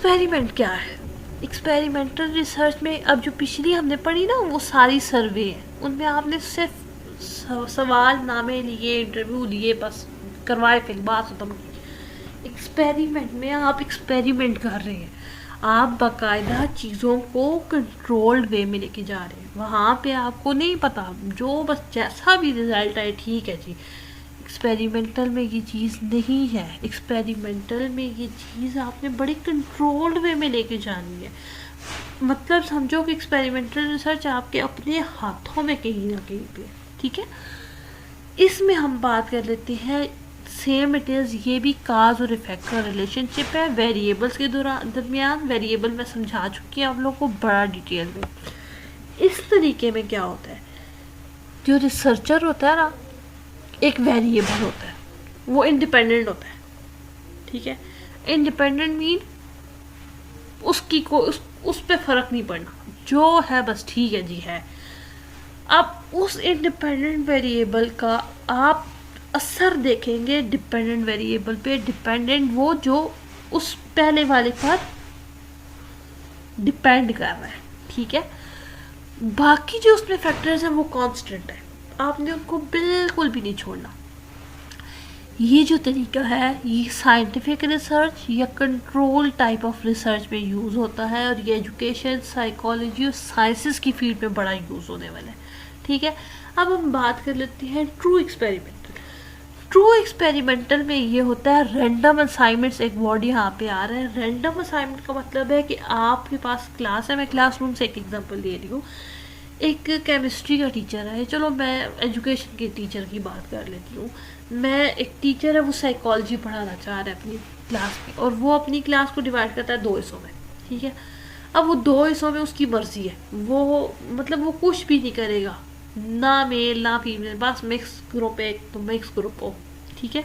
Experiment क्या है? Experimental research में अब जो पिछली हमने पढ़ी ना वो सारी सर्वे है, उनमें आपने सिर्फ सवाल नामे लिए, इंटरव्यू लिए, बस करवाए, फिर बात खत्म की। एक्सपेरिमेंट में आप एक्सपेरिमेंट कर रहे हैं, आप बाकायदा चीज़ों को कंट्रोल्ड वे में लेके जा रहे हैं। वहाँ पे आपको नहीं पता, जो बस जैसा भी रिजल्ट आए ठीक है जी। एक्सपेरिमेंटल में ये चीज़ नहीं है। एक्सपेरिमेंटल में ये चीज़ आपने बड़े कंट्रोल्ड वे में लेके जानी है। मतलब समझो कि एक्सपेरिमेंटल रिसर्च आपके अपने हाथों में कहीं ना कहीं पे, ठीक है। इसमें हम बात कर लेते हैं सेम इट इज़, ये भी काज और इफेक्ट का रिलेशनशिप है वेरिएबल्स के दरमियान। वेरिएबल मैं समझा चुकी हूँ आप लोगों को बड़ा डिटेल में। इस तरीके में क्या होता है, जो रिसर्चर होता है ना, एक वेरिएबल होता है, वो इंडिपेंडेंट होता है, ठीक है। इंडिपेंडेंट मीन उसकी को उस पे फर्क नहीं पड़ना, जो है बस ठीक है जी है। अब उस इंडिपेंडेंट वेरिएबल का आप असर देखेंगे डिपेंडेंट वेरिएबल पे। डिपेंडेंट वो जो उस पहले वाले पर डिपेंड कर रहा है, ठीक है। बाकी जो उसमें फैक्टर्स हैं वो कांस्टेंट है, आपने उनको बिल्कुल भी नहीं छोड़ना। ये जो तरीका है ये साइंटिफिक रिसर्च या कंट्रोल टाइप ऑफ रिसर्च में यूज़ होता है, और ये एजुकेशन, साइकोलॉजी और साइंसेस की फील्ड में बड़ा यूज़ होने वाला है, ठीक है। अब हम बात कर लेते हैं ट्रू एक्सपेरिमेंटल। ट्रू एक्सपेरिमेंटल में ये होता है रैंडम असाइनमेंट्स। एक वर्ड यहाँ पे आ रहा है, रैंडम असाइनमेंट का मतलब है कि आपके पास क्लास है, मैं क्लासरूम से एक एग्जांपल दे रही हूँ। एक केमिस्ट्री का टीचर है, चलो मैं एजुकेशन के टीचर की बात कर लेती हूँ। मैं एक टीचर है, वो साइकोलॉजी पढ़ाना चाह रहा है अपनी क्लास में, और वो अपनी क्लास को डिवाइड करता है 2 हिस्सों में, ठीक है। अब वो 2 हिस्सों में उसकी मर्जी है, वो मतलब वो कुछ भी नहीं करेगा, ना मेल ना फीमेल, बस मिक्स ग्रुप है तो मिक्स ग्रुप हो, ठीक है।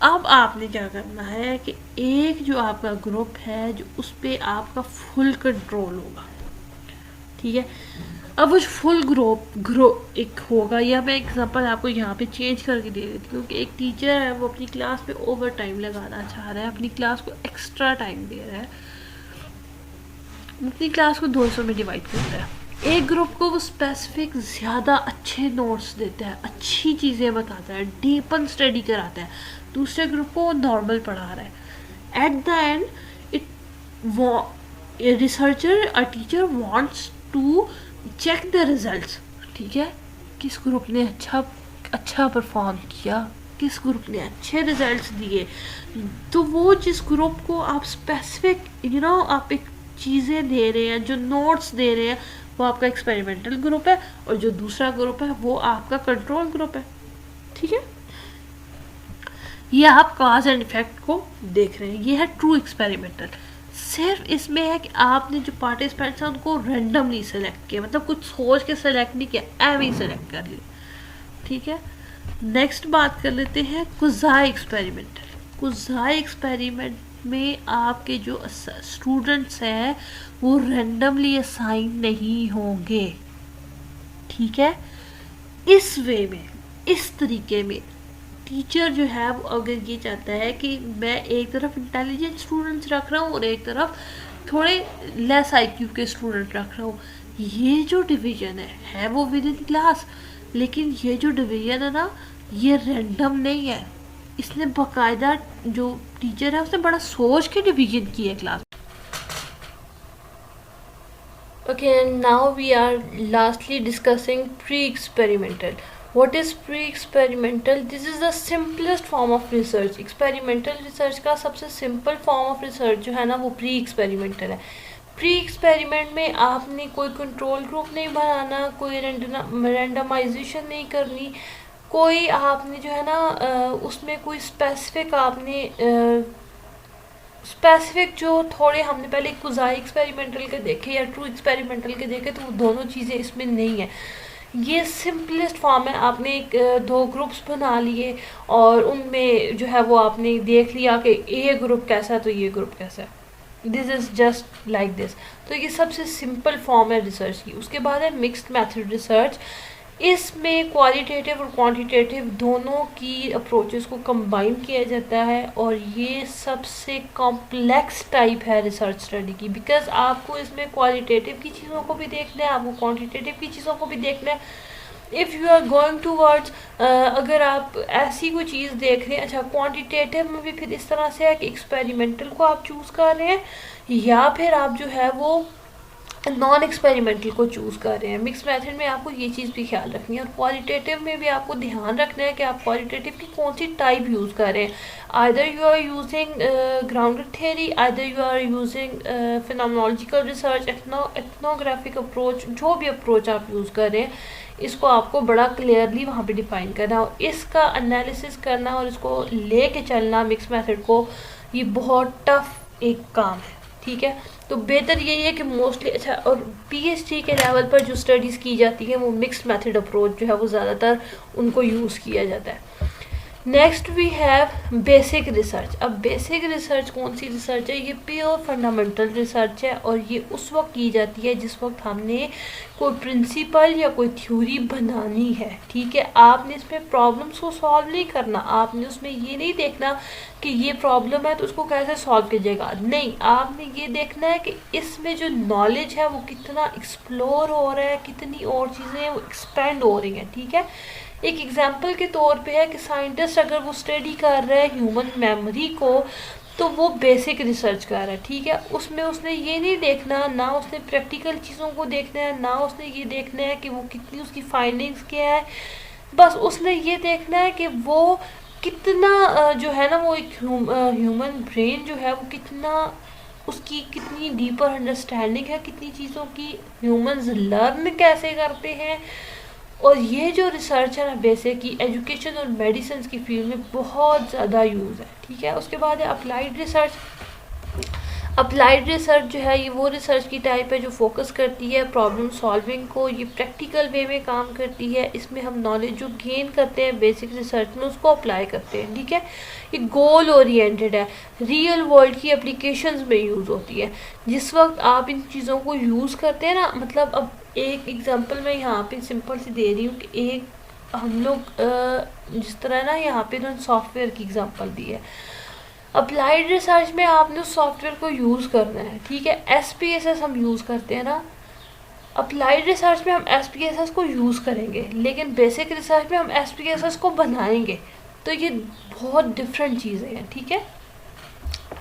अब आपने क्या करना है कि एक जो आपका ग्रुप है जो उस पर आपका फुल कंट्रोल होगा, ठीक है। अब वो फुल ग्रुप एक होगा, या मैं एग्जांपल आपको यहाँ पे चेंज करके दे देती हूँ कि एक टीचर है, वो अपनी क्लास में ओवर टाइम लगाना चाह रहा है, अपनी क्लास को एक्स्ट्रा टाइम दे रहा है, अपनी क्लास को 2 हिस्सों में डिवाइड करता है। एक ग्रुप को वो स्पेसिफिक ज़्यादा अच्छे नोट्स देता है, अच्छी चीज़ें बताता है, डीपन स्टडी कराता है। दूसरे ग्रुप को वो नॉर्मल पढ़ा रहा है। At the end it researcher a teacher wants to check the results, ठीक है। किस ग्रुप ने अच्छा परफॉर्म किया, किस ग्रुप ने अच्छे रिजल्ट्स दिए। तो वो जिस ग्रुप को आप स्पेसिफिक आप एक चीज़ें दे रहे हैं, जो नोट्स दे रहे हैं, वो आपका एक्सपेरिमेंटल ग्रुप है, और जो दूसरा ग्रुप है वो आपका कंट्रोल ग्रुप है, ठीक है। ये आप काज एंड इफेक्ट को देख रहे हैं, ये है ट्रू एक्सपेरिमेंटल। सिर्फ इसमें है कि आपने जो पार्टिसिपेंट्स हैं उनको रैंडमली सेलेक्ट किया, मतलब कुछ सोच के सेलेक्ट नहीं किया, एम ही सेलेक्ट कर लिया, ठीक है। नेक्स्ट बात कर लेते हैं कुज़ाई एक्सपेरिमेंटल। कुज़ाई एक्सपेरिमेंट में आपके जो स्टूडेंट्स हैं वो रैंडमली असाइन नहीं होंगे, ठीक है। इस वे में, इस तरीके में टीचर जो है वो अगर ये चाहता है कि मैं एक तरफ इंटेलिजेंट स्टूडेंट्स रख रहा हूँ और एक तरफ थोड़े लेस आईक्यू के स्टूडेंट रख रहा हूँ, ये जो डिवीज़न है वो विद इन क्लास, लेकिन ये जो डिवीज़न है ना ये रैंडम नहीं है। इसने बाकायदा जो टीचर है उसने बड़ा सोच के डिवीज़न की है class. Okay, and now we are lastly discussing pre-experimental. What is pre-experimental? This is the simplest form of research. Experimental research का सबसे simple form of research जो है ना वो pre-experimental है। pre-experiment में आपने कोई control group नहीं बनाना, कोई randomization नहीं करनी, कोई आपने जो है ना उसमें कोई specific आपने स्पेसिफिक जो थोड़े हमने पहले कुज़ाई एक्सपेरिमेंटल के देखे या ट्रू एक्सपेरिमेंटल के देखे, तो वो दोनों चीज़ें इसमें नहीं है। ये सिंपलेस्ट फॉर्म है, आपने 2 ग्रुप्स बना लिए और उनमें जो है वो आपने देख लिया कि ये ग्रुप कैसा है तो ये ग्रुप कैसा है, this is just like this. तो ये सबसे सिंपल फॉर्म है रिसर्च की। उसके बाद है मिक्स्ड मेथड रिसर्च। इसमें क्वालिटेटिव और क्वांटिटेटिव दोनों की अप्रोचेस को कंबाइन किया जाता है, और ये सबसे कॉम्प्लेक्स टाइप है रिसर्च स्टडी की, बिकॉज आपको इसमें क्वालिटेटिव की चीज़ों को भी देखना है, आपको क्वांटिटेटिव की चीज़ों को भी देखना है। If you are going towards, अगर आप ऐसी कोई चीज़ देख रहे हैं, अच्छा क्वांटिटेटिव में भी फिर इस तरह से है कि एक्सपेरिमेंटल को आप चूज़ कर रहे हैं या फिर आप जो है वो नॉन एक्सपेरिमेंटल को चूज़ कर रहे हैं। मिक्स मेथड में आपको ये चीज़ भी ख्याल रखनी है, और क्वालिटेटिव में भी आपको ध्यान रखना है कि आप क्वालिटेटिव की कौन सी टाइप यूज़ कर रहे हैं। Either you are using grounded theory, either you are using phenomenological research, ethnographic approach, जो भी अप्रोच आप यूज़ कर रहे हैं, इसको आपको बड़ा क्लियरली वहाँ पे डिफाइन करना और इसका एनालिसिस करना और इसको लेके चलना मिक्स मेथड को, ये बहुत टफ एक काम है। ठीक है, तो बेहतर यही है कि मोस्टली, अच्छा, और पीएचडी के लेवल पर जो स्टडीज़ की जाती हैं वो मिक्स्ड मेथड अप्रोच जो है वो ज़्यादातर उनको यूज़ किया जाता है। Next we have basic research. अब बेसिक रिसर्च कौन सी रिसर्च है? ये प्योर फंडामेंटल रिसर्च है, और ये उस वक्त की जाती है जिस वक्त हमने कोई प्रिंसिपल या कोई थ्योरी बनानी है। ठीक है, आपने इसमें प्रॉब्लम्स को सॉल्व नहीं करना, आपने उसमें ये नहीं देखना कि ये प्रॉब्लम है तो उसको कैसे सॉल्व कीजिएगा, नहीं, आपने ये देखना है कि इसमें जो नॉलेज है वो कितना एक्सप्लोर हो रहा है, कितनी और चीज़ें हैं वो एक्सपेंड हो रही हैं। ठीक है, एक एग्जाम्पल के तौर पे है कि साइंटिस्ट अगर वो स्टडी कर रहा है ह्यूमन मेमोरी को, तो वो बेसिक रिसर्च कर रहा है। ठीक है, उसमें उसने ये नहीं देखना, ना उसने प्रैक्टिकल चीज़ों को देखना है, ना उसने ये देखना है कि वो कितनी उसकी फाइंडिंग्स क्या है, बस उसने ये देखना है कि वो कितना जो है ना वो एक ह्यूमन ब्रेन जो है वो कितना, उसकी कितनी डीपर अंडरस्टैंडिंग है, कितनी चीज़ों की ह्यूमंस लर्न कैसे करते हैं। और ये जो रिसर्च है ना बेसिक की एजुकेशन और मेडिसिन की फील्ड में बहुत ज़्यादा यूज़ है। ठीक है, उसके बाद है अप्लाइड रिसर्च। अप्लाइड रिसर्च जो है ये वो रिसर्च की टाइप है जो फोकस करती है प्रॉब्लम सॉल्विंग को, ये प्रैक्टिकल वे में काम करती है, इसमें हम नॉलेज जो गेन करते हैं बेसिक रिसर्च में उसको अप्लाई करते हैं। ठीक है, ये गोल ओरिएंटेड है, रियल वर्ल्ड की एप्लीकेशंस में यूज़ होती है। जिस वक्त आप इन चीज़ों को यूज़ करते हैं ना, मतलब अब एक एग्जांपल मैं यहाँ पे सिंपल सी दे रही हूँ कि एक हम लोग जिस तरह ना यहाँ पे उन्होंने सॉफ्टवेयर की एग्जांपल दी है, अप्लाइड रिसर्च में आपने उस सॉफ्टवेयर को यूज़ करना है। ठीक है, SPSS हम यूज़ करते हैं ना, अप्लाइड रिसर्च में हम SPSS को यूज़ करेंगे, लेकिन बेसिक रिसर्च में हम SPSS को बनाएंगे, तो ये बहुत डिफरेंट चीज़ें हैं। ठीक है,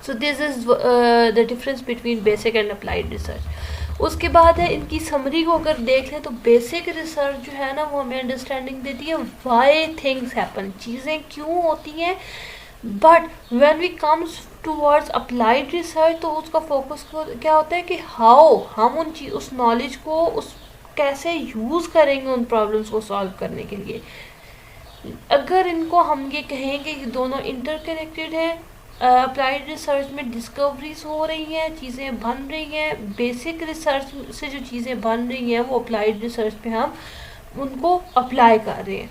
so this is the difference between basic and applied research. उसके बाद है इनकी समरी को अगर देख लें तो बेसिक रिसर्च जो है ना वो हमें अंडरस्टैंडिंग देती है वाई थिंग्स हैपन, चीज़ें क्यों होती हैं। But when we comes towards applied research तो उसका फोकस क्या होता है कि हाउ हम उस नॉलेज को उस कैसे यूज़ करेंगे उन प्रॉब्लम्स को सॉल्व करने के लिए। अगर इनको हम ये कहेंगे कि दोनों इंटरकनेक्टेड हैं, अप्लाइड रिसर्च में डिस्कवरीज हो रही हैं, चीज़ें बन रही हैं, बेसिक रिसर्च से जो चीज़ें बन रही हैं वो अप्लाइड रिसर्च में हम उनको अप्लाई कर रहे हैं।